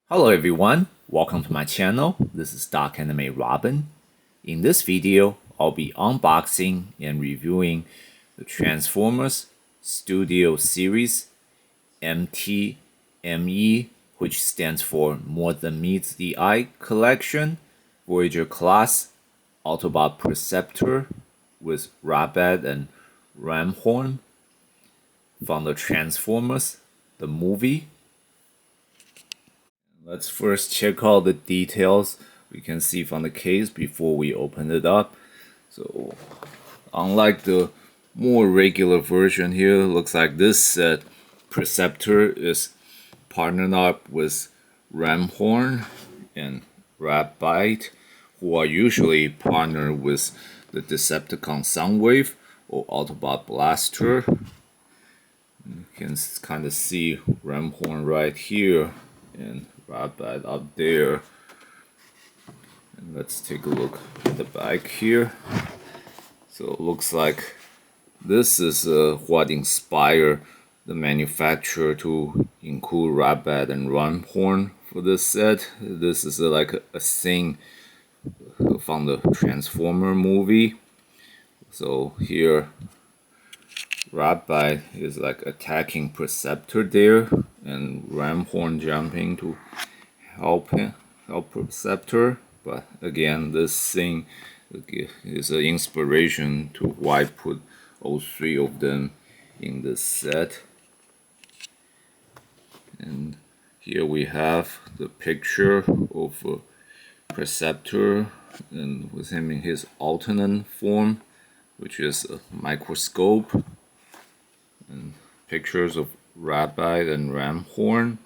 Hello everyone, welcome to my channel. This is Dark Anime Robin. In this video, I'll be unboxing and reviewing the Transformers Studio Series MTME, which stands for More Than Meets the Eye Collection, Voyager class, Autobot Perceptor with Ratbat and Ramhorn from the Transformers, the movie. Let's first check all the details we can see from the case before we open it up. So, unlike the more regular version here, looks like this set Perceptor is partnered up with Ramhorn and Ratbat, who are usually partnered with the Decepticon Soundwave or Autobot Blaster. You can kind of see Ramhorn right here and Ratbat up there. And let's take a look at the back here. So it looks like this is what inspired the manufacturer to include Ratbat and Ramhorn for this set. This is like a scene from the Transformer movie. So here Ratbat is like attacking Perceptor there, and Ramhorn jumping to help Perceptor. But again, this thing is an inspiration to why put all three of them in this set. And here we have the picture of Perceptor and with him in his alternate form, which is a microscope. And pictures of Ratbat and Ramhorn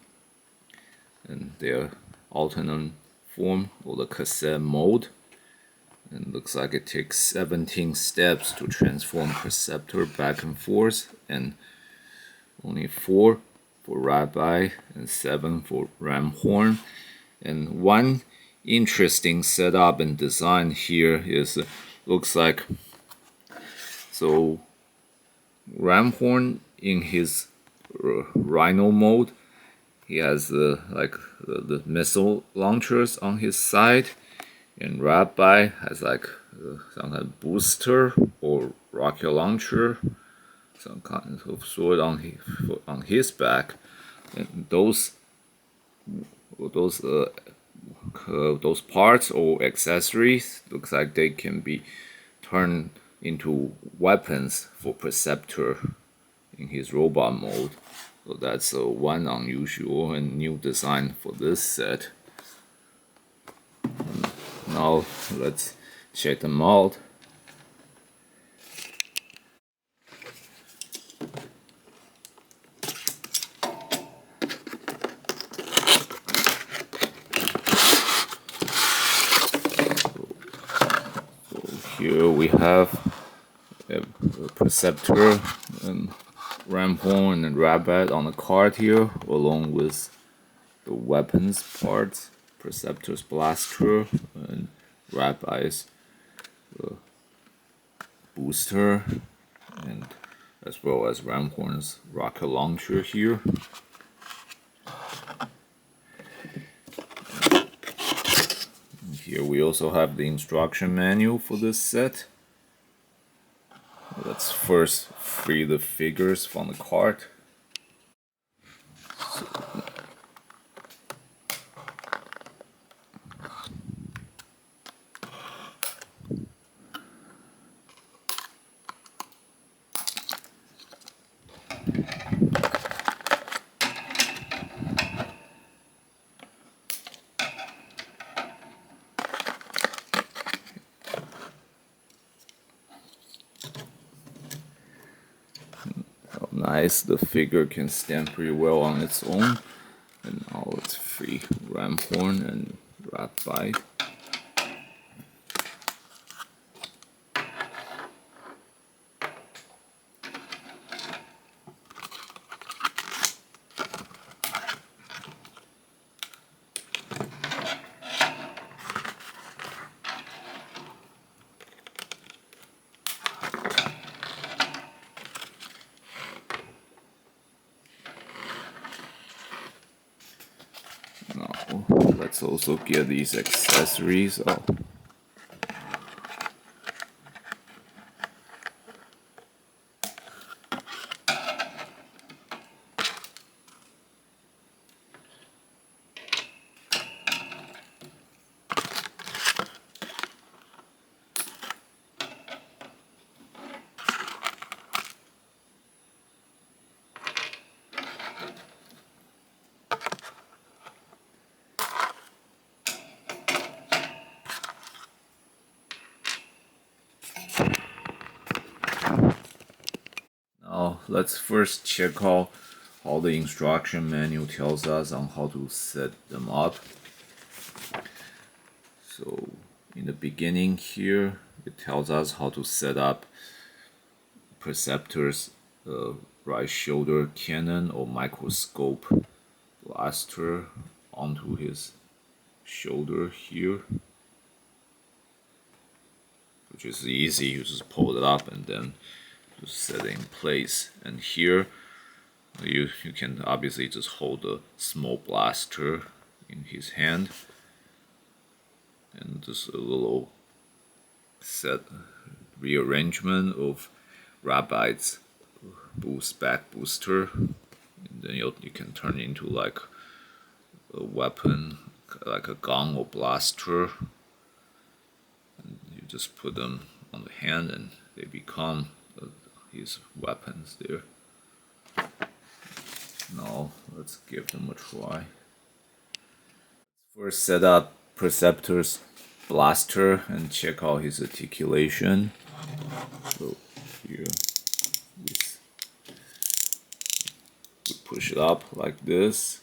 and their alternate form or the cassette mode. And looks like it takes 17 steps to transform Perceptor back and forth, and only 4 for Ratbat and 7 for Ramhorn. And one interesting setup and design here is looks like so Ramhorn in his Rhino mode, he has the missile launchers on his side, and Ratbat has like some kind of booster or rocket launcher, some kind of sword on his back, and those parts or accessories looks like they can be turned into weapons for Perceptor in his robot mode. So that's one unusual and new design for this set. Now let's check them out. Here we have a Perceptor and Ramhorn and Ratbat on the card here, along with the weapons parts, Perceptor's blaster and Ratbat's booster, and as well as Ramhorn's rocket launcher here. Here we also have the instruction manual for this set. Let's first free the figures from the cart. Nice, the figure can stand pretty well on its own. And now let's free Ramhorn and Ratbat. Now let's also get these accessories. Oh. Now let's first check out how the instruction manual tells us on how to set them up. So in the beginning here, it tells us how to set up Perceptor's right shoulder cannon or microscope blaster onto his shoulder here, which is easy. You just pull it up and then just set it in place. And here you can obviously just hold the small blaster in his hand, and just a little set rearrangement of Ratbat's back booster, and then you can turn into like a weapon, like a gun or blaster, and you just put them on the hand and they become his weapons there. Now let's give them a try. First set up Perceptor's blaster and check out his articulation. So here we push it up like this,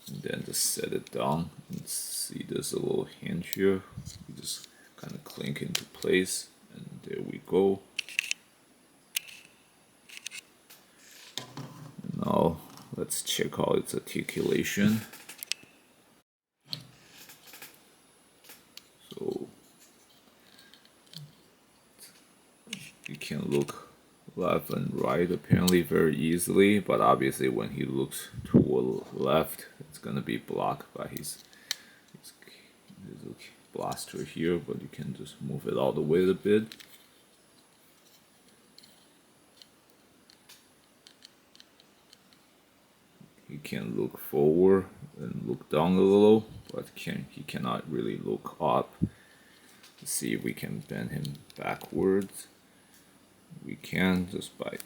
and then just set it down and see there's a little hinge here. We just kind of clink into place, and there we go. Now let's check out its articulation. So you can look left and right apparently very easily, but obviously when he looks toward left, it's gonna be blocked by his blaster here, but you can just move it out the way a bit. He can look forward and look down a little, but he cannot really look up. Let's see if we can bend him backwards. We can just by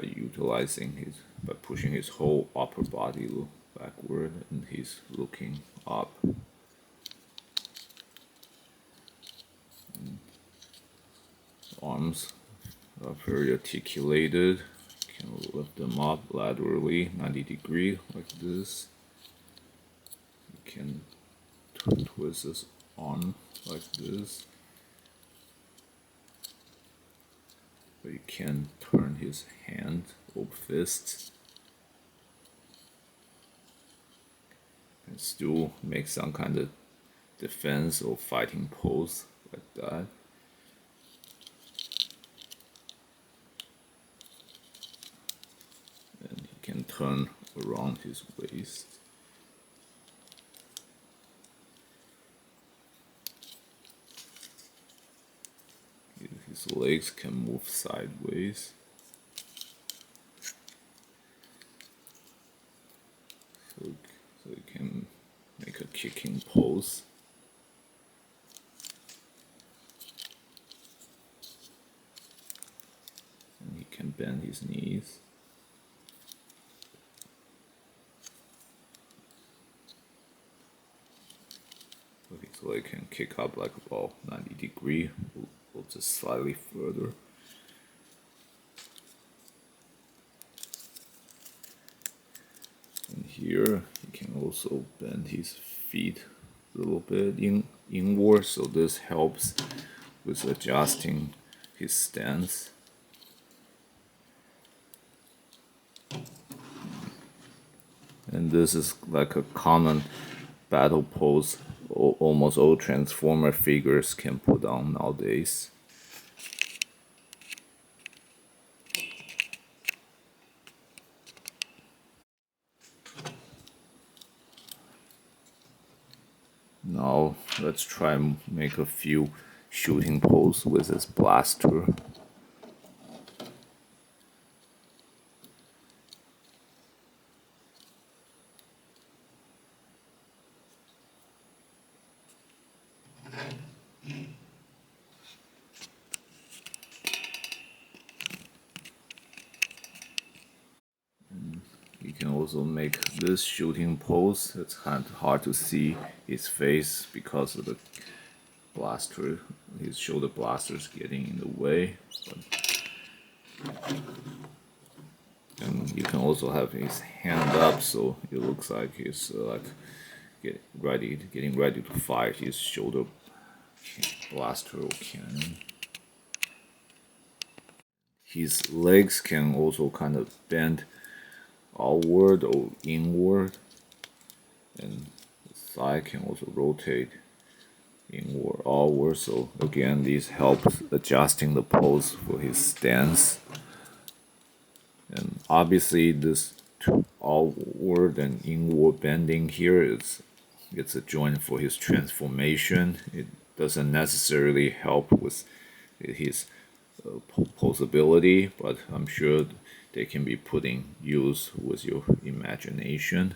utilizing by pushing his whole upper body backward, and he's looking up. And arms are very articulated. Can lift them up laterally 90 degrees like this. You can twist his arm like this, but you can turn his hand or fist and still make some kind of defense or fighting pose like that. And he can turn around his waist. His legs can move sideways. So you can make a kicking pose. And he can bend his knees. So his leg can kick up like about 90 degrees. Or just slightly further. And here he can also bend his feet a little bit inward, so this helps with adjusting his stance. And this is like a common battle pose almost all Transformer figures can put on nowadays. Now let's try and make a few shooting poses with this blaster. You can also make this shooting pose. It's kind of hard to see his face because of the blaster. His shoulder blaster is getting in the way. And you can also have his hand up, so it looks like he's getting ready to fire his shoulder blaster or cannon. His legs can also kind of bend outward or inward, and the thigh can also rotate inward, outward. So again, this helps adjusting the pose for his stance. And obviously, this outward and inward bending here it's a joint for his transformation. It doesn't necessarily help with his posability, but I'm sure they can be put in use with your imagination.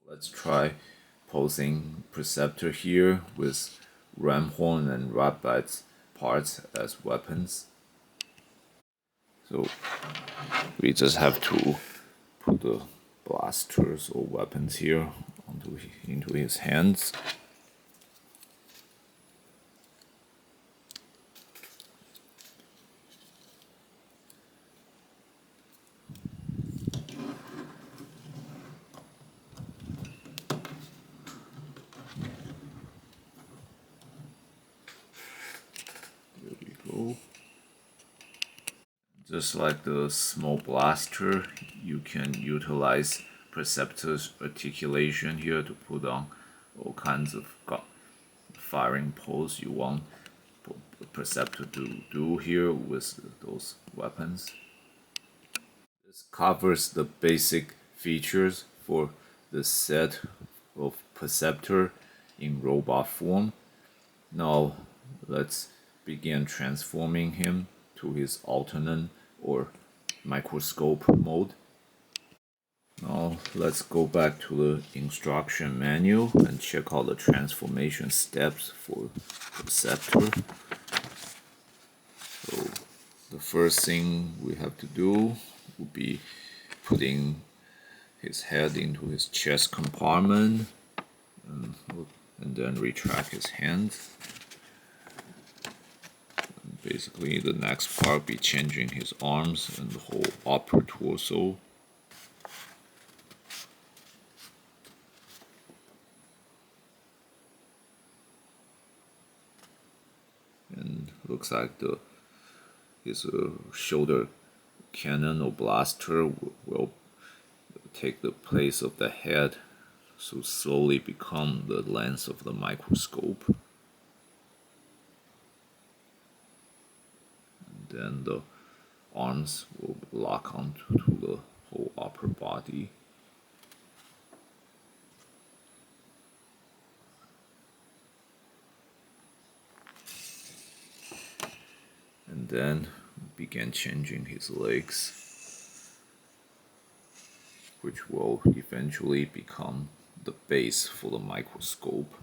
Let's try posing Perceptor here with Ramhorn and Ratbat's parts as weapons. So we just have to put the blasters or weapons here into his hands. There we go. Just like the small blaster, you can utilize Perceptor's articulation here to put on all kinds of firing pose you want Perceptor to do here with those weapons. This covers the basic features for the set of Perceptor in robot form. Now let's begin transforming him to his alternate or microscope mode. Now let's go back to the instruction manual and check out the transformation steps for Perceptor. So the first thing we have to do would be putting his head into his chest compartment and then retract his hands. Basically, the next part will be changing his arms and the whole upper torso. And looks like his shoulder cannon or blaster will take the place of the head, so slowly become the length of the microscope. Then the arms will lock onto the whole upper body. And then begin changing his legs, which will eventually become the base for the microscope.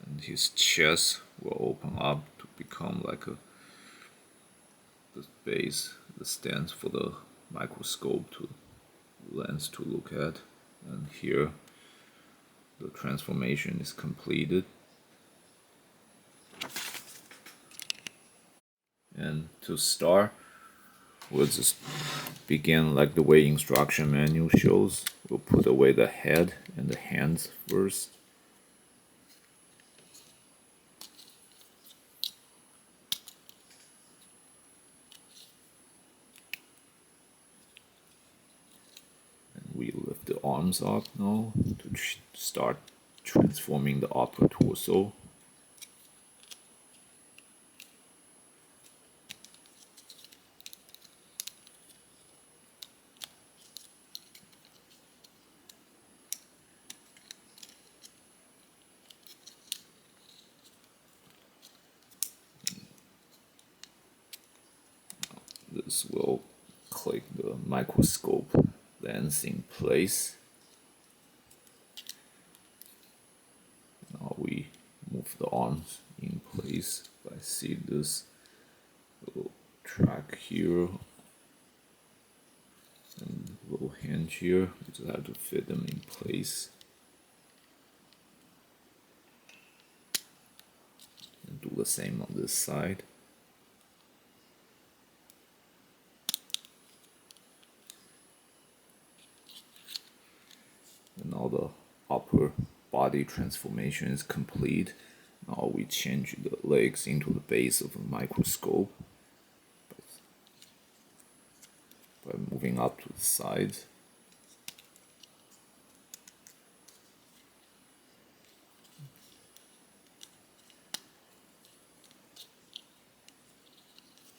And his chest will open up to become like the base, the stand for the microscope to lens to look at. And here the transformation is completed. And to start, We'll just begin like the way instruction manual shows. We'll put away the head and the hands first. And we lift the arms up now to start transforming the upper torso. This will click the microscope lens in place. Now we move the arms in place. I see this little track here and little hinge here. We just have to fit them in place. And do the same on this side. And now the upper body transformation is complete. Now we change the legs into the base of the microscope by moving up to the sides.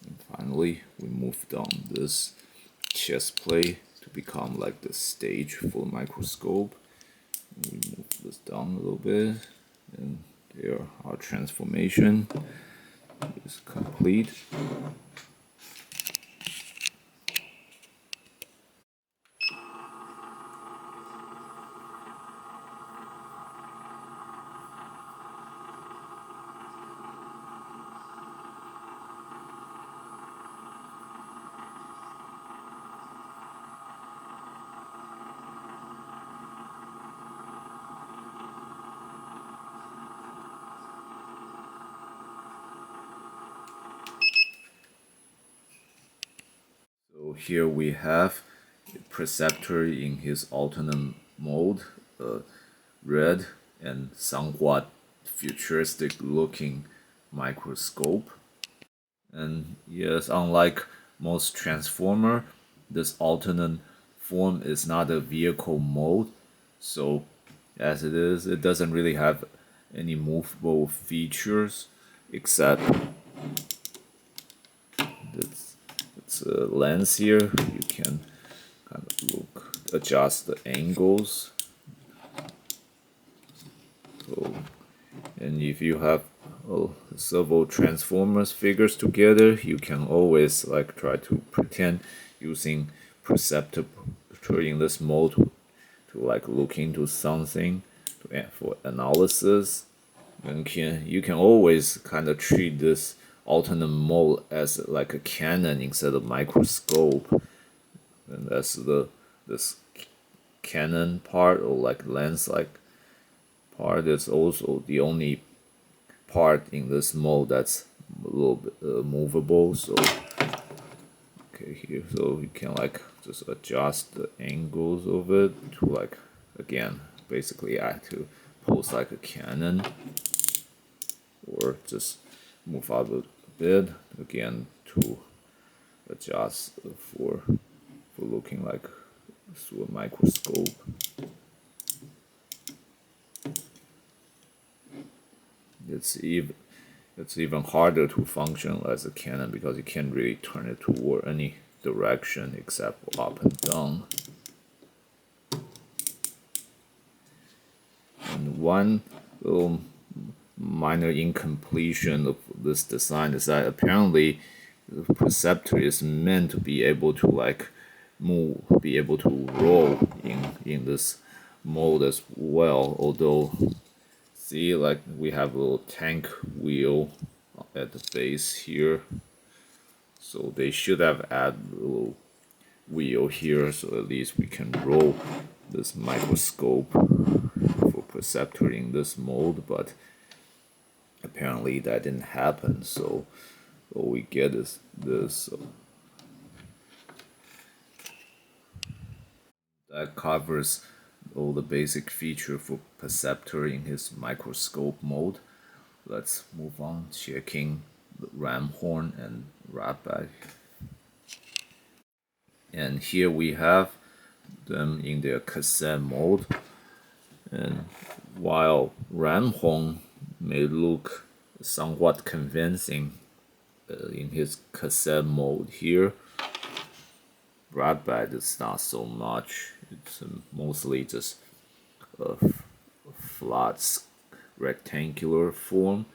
And finally, we move down this chest plate to become like the stage for the microscope. And we move this down a little bit, and there our transformation is complete. So here we have the Perceptor in his alternate mode, red and somewhat futuristic looking microscope. And yes, unlike most Transformer, this alternate form is not a vehicle mode, so as it is, it doesn't really have any movable features except this lens here. You can kind of adjust the angles. So, and if you have several Transformers figures together, you can always like try to pretend using Perceptor in this mode to like look into something for analysis. And you can always kind of treat this alternate mode as like a Canon instead of microscope, and that's this Canon part or like lens like part is also the only part in this mode that's a little bit movable. So okay, here, so you can like just adjust the angles of it to like again basically act to pose like a Canon, or just move out a bit again to adjust for looking like through a microscope. It's even harder to function as a Canon because you can't really turn it toward any direction except up and down. And one little minor incompletion of this design is that apparently the Perceptor is meant to be able to like move, be able to roll in this mode as well. Although, see, like we have a little tank wheel at the base here, so they should have added a little wheel here, so at least we can roll this microscope for Perceptor in this mode. But apparently that didn't happen, so all we get is this That covers all the basic feature for Perceptor in his microscope mode. Let's move on checking the Ramhorn and Ratbat. And here we have them in their cassette mode. And while Ramhorn may look somewhat convincing in his cassette mode here, Ratbat is not so much. It's mostly just a flat rectangular form.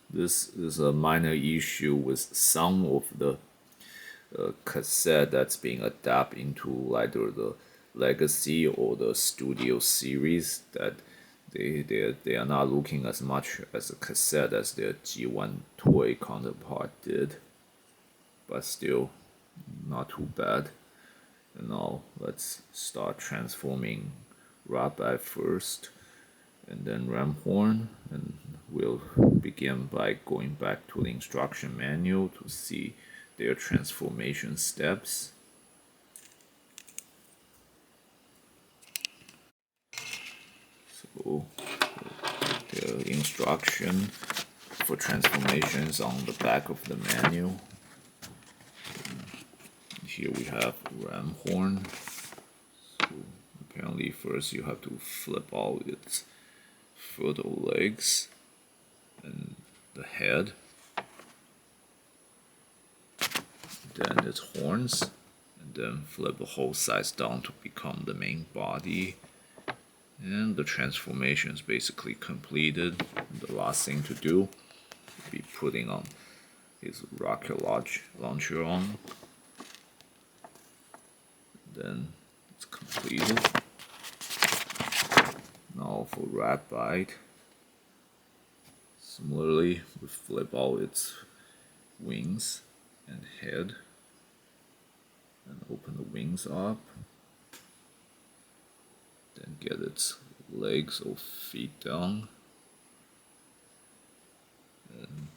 This is a minor issue with some of the cassette that's being adapted into either the Legacy or the Studio series, that they are not looking as much as a cassette as their G1 toy counterpart did, but still not too bad. And now let's start transforming Ratbat first, and then Ramhorn, and we'll begin by going back to the instruction manual to see their transformation steps. So the instruction for transformations on the back of the manual. Here we have Ramhorn. So apparently first you have to flip out its further legs and the head, then its horns, and then flip the whole size down to become the main body. And the transformation is basically completed. The last thing to do will be putting on his rocket launcher on. Then it's completed. Now for Ratbat, similarly, we flip out its wings and head and open the wings up. Then get its legs or feet down. And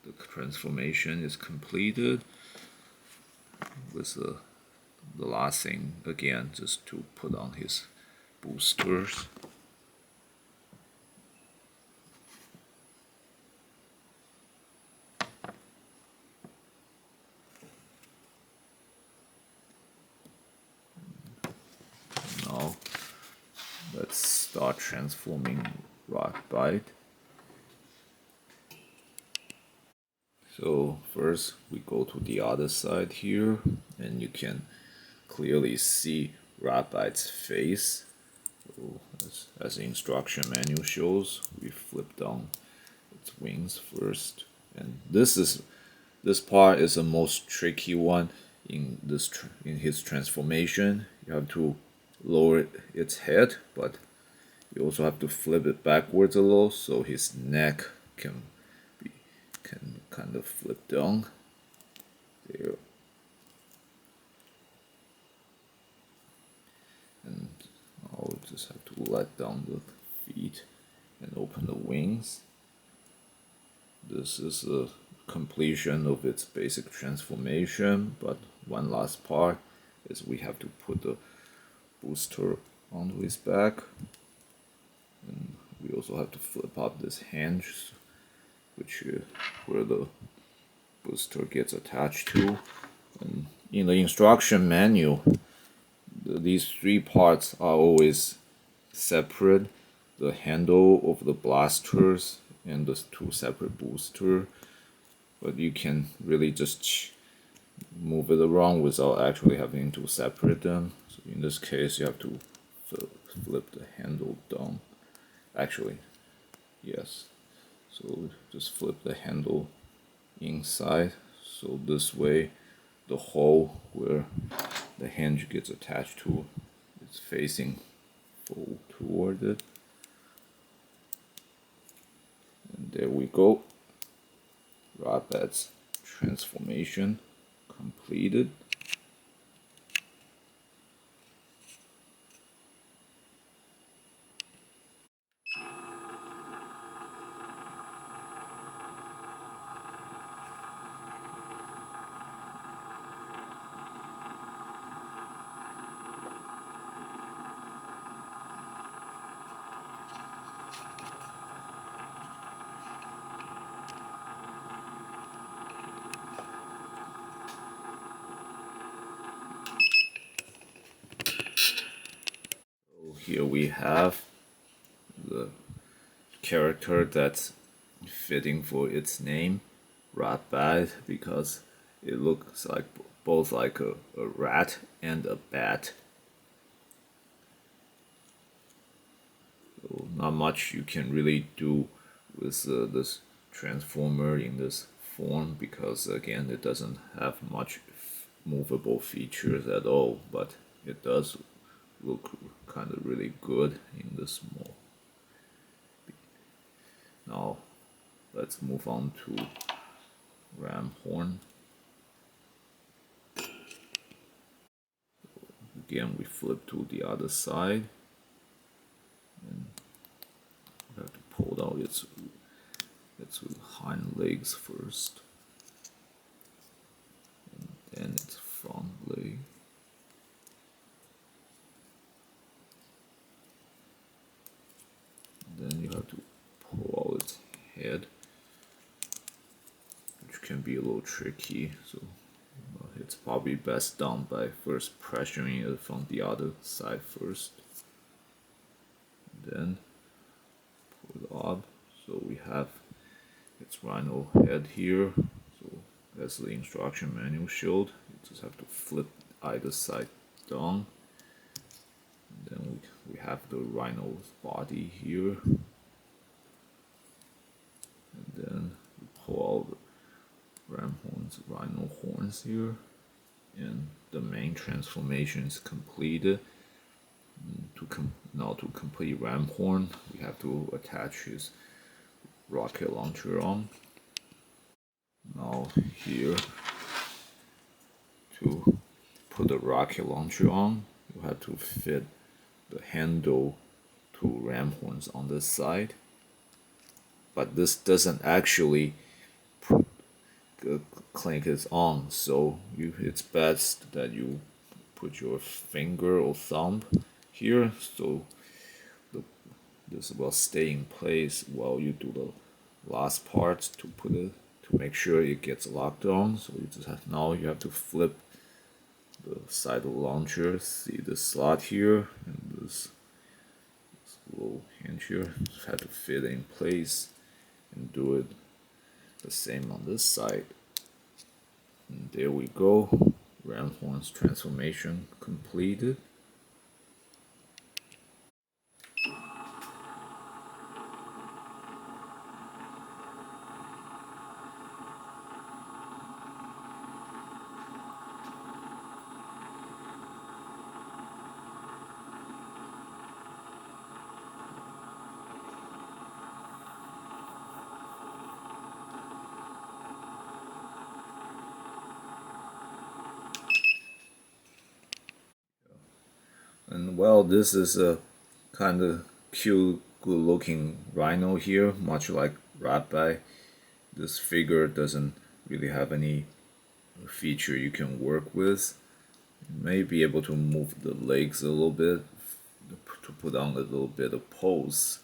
the transformation is completed. With the last thing again, just to put on his boosters. Now let's start transforming Ratbat. So first we go to the other side here, and you can clearly see Ratbat's face. So as the instruction manual shows, we flip down its wings first, and this part is the most tricky one in his transformation. You have to lower its head, but you also have to flip it backwards a little so his neck can kind of flip down. There. And I'll just have to let down the feet and open the wings. This is the completion of its basic transformation, but one last part is we have to put the booster onto his back, and we also have to flip up this hinge, which where the booster gets attached to. And in the instruction manual, these three parts are always separate: the handle of the blasters and the two separate boosters. But you can really just move it around without actually having to separate them. So in this case, you have to flip the handle down. Actually, yes. So just flip the handle inside. So this way, the hole where the hinge gets attached to is facing forward toward it. And there we go. Ratbat's transformation completed. here we have the character that's fitting for its name, Ratbat, because it looks like both like a rat and a bat. So not much you can really do with this transformer in this form, because again it doesn't have much movable features at all, but it does look kind of really good in this mode. Now let's move on to Ramhorn. Again, we flip to the other side and we have to pull out its hind legs first, and then its front leg. Then you have to pull out its head, which can be a little tricky, so it's probably best done by first pressuring it from the other side first, and then pull it up. So we have its rhino head here. So as the instruction manual showed, you just have to flip either side down. And then we have the rhino's body here. And then we pull out Ramhorn's rhino horns here. And the main transformation is completed. Now to complete Ramhorn, we have to attach his rocket launcher on. Now here, to put the rocket launcher on, you have to fit the handle to Ramhorns on this side. But this doesn't actually clink it on, so it's best that you put your finger or thumb here, so this will stay in place while you do the last part to put it, to make sure it gets locked on. So you just have, now you have to flip the side of the launcher, see the slot here and this little hinge here, just have to fit it in place and do it the same on this side. And there we go, Ramhorn's transformation completed. And well, this is a kind of cute, good looking rhino here, much like Ratbat. This figure doesn't really have any feature you can work with. You may be able to move the legs a little bit to put on a little bit of pose.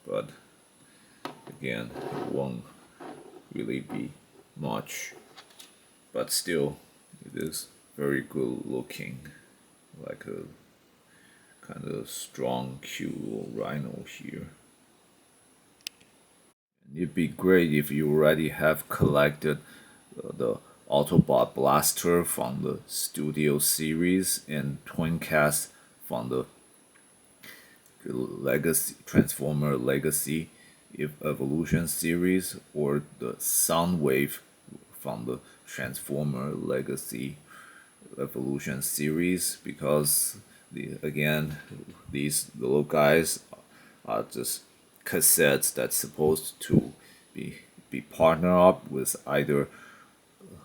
But again, it won't really be much. But still, it is very good looking, like a kind of strong, cute little rhino here. And it'd be great if you already have collected the Autobot Blaster from the Studio series and Twin Cast from the Legacy Transformer Legacy Evolution series, or the Soundwave from the Transformer Legacy Evolution series, because again, these little guys are just cassettes that's supposed to be partnered up with either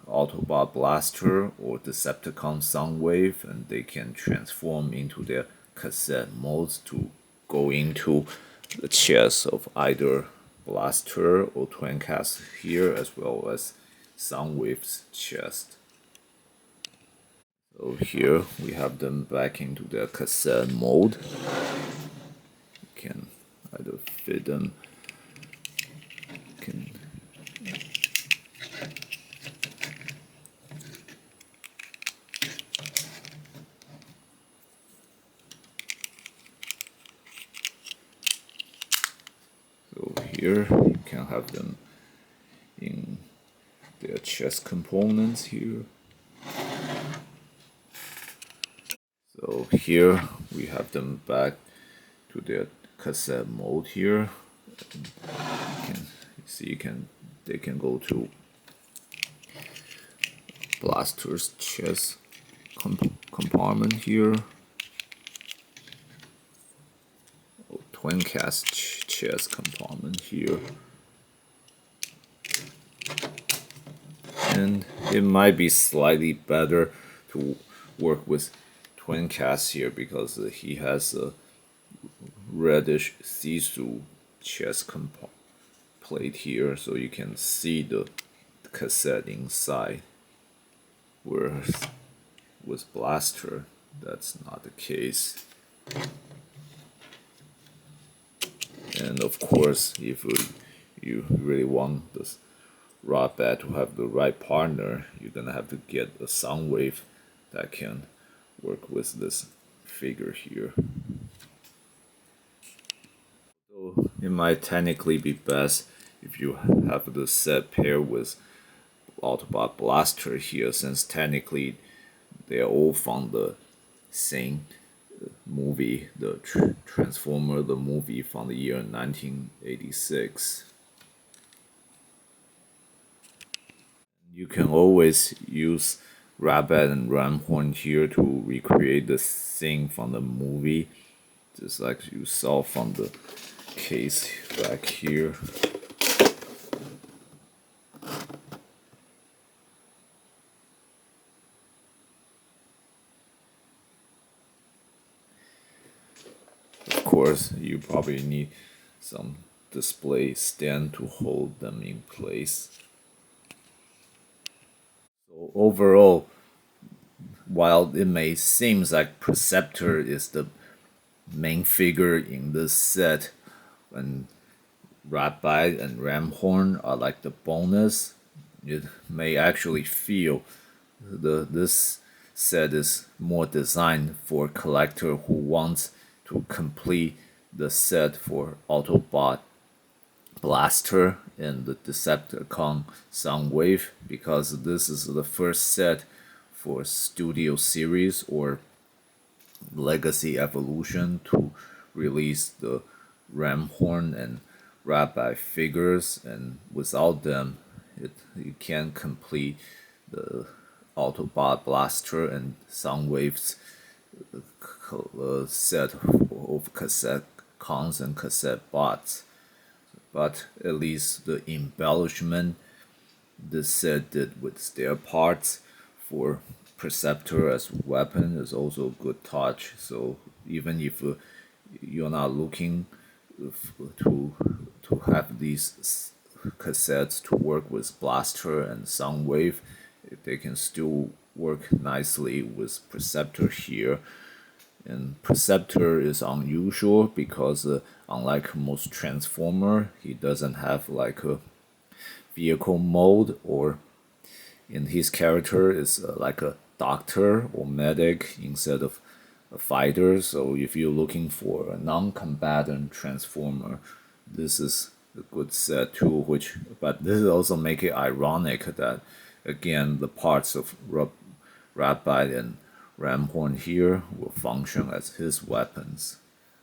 Autobot Blaster or Decepticon Soundwave, and they can transform into their cassette modes to go into the chest of either Blaster or Twincast here, as well as Soundwave's chest. So here we have them back into their cassette mode. You can either fit them, can here. You can have them in their chest components here. So here we have them back to their cassette mode here. They can go to Blaster's chest compartment here. Twin cast chest compartment here. And it might be slightly better to work with twin cast here because he has a reddish see-through chest plate here, so you can see the cassette inside. Whereas with Blaster, that's not the case. And of course, if you really want this Ratbat to have the right partner, you're gonna have to get a sound wave that can work with this figure here. So it might technically be best if you have the set pair with Autobot Blaster here, since technically they are all from the same movie, the Transformer, the movie from the year 1986. You can always use Ratbat and Ramhorn here to recreate the scene from the movie, just like you saw from the case back here. Of course, you probably need some display stand to hold them in place. So overall, while it may seem like Perceptor is the main figure in this set, and Ratbat and Ramhorn are like the bonus, it may actually feel this set is more designed for a collector who wants to complete the set for Autobot Blaster and the Decepticon Soundwave, because this is the first set for Studio Series or Legacy Evolution to release the Ramhorn and Ratbat figures, and without them you can't complete the Autobot Blaster and Soundwaves set of cassette cons and cassette bots. But at least the embellishment this set did with their parts for Perceptor as weapon is also a good touch. So even if you're not looking to have these cassettes to work with Blaster and Soundwave, they can still work nicely with Perceptor here. And Perceptor is unusual because unlike most Transformer, he doesn't have like a vehicle mode, or in his character is like a doctor or medic instead of a fighter. So if you're looking for a non-combatant Transformer, this is a good set too. But this also make it ironic that again the parts of Ratbat and Ramhorn here will function as his weapons.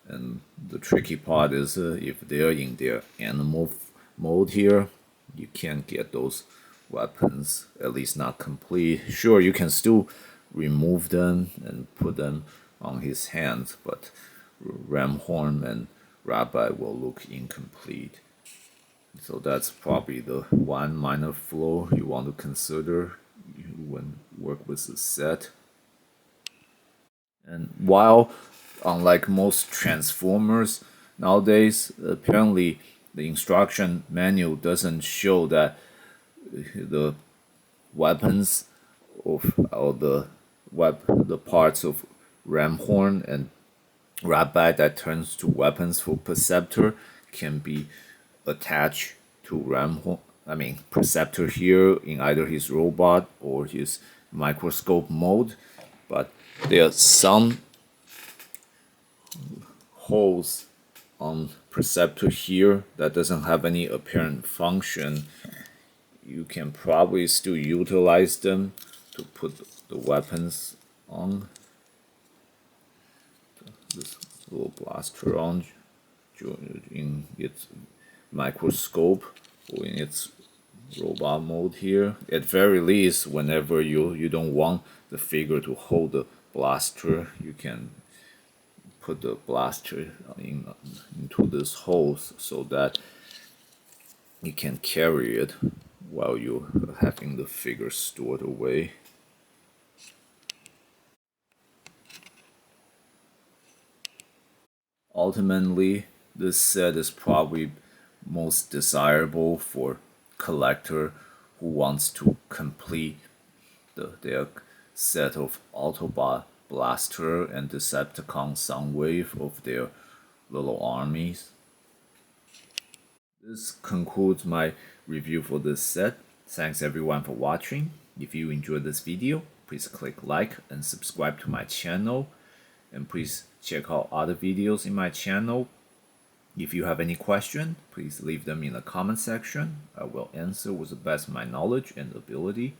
And the tricky part is if they're in their animal mode here, you can't get those weapons, at least not complete. Sure, you can still remove them and put them on his hands, but Ramhorn and Ratbat will look incomplete. So that's probably the one minor flaw you want to consider when work with the set. And while unlike most Transformers nowadays, apparently the instruction manual doesn't show that the weapons of or the parts of Ramhorn and Ratbat that turns to weapons for Perceptor can be attached to Perceptor here in either his robot or his microscope mode, but there are some holes on Perceptor here that doesn't have any apparent function, you can probably still utilize them to put the weapons on. This little blaster on in its microscope or in its robot mode here. At very least, whenever you don't want the figure to hold the blaster, you can put the blaster into this hole so that you can carry it while you're having the figure stored away. Ultimately, this set is probably most desirable for collector who wants to complete their set of Autobot Blaster and Decepticon Soundwave of their little armies. This concludes my review for this set. Thanks everyone for watching. If you enjoyed this video, please click like and subscribe to my channel. And please check out other videos in my channel. If you have any question, please leave them in the comment section. I will answer with the best of my knowledge and ability.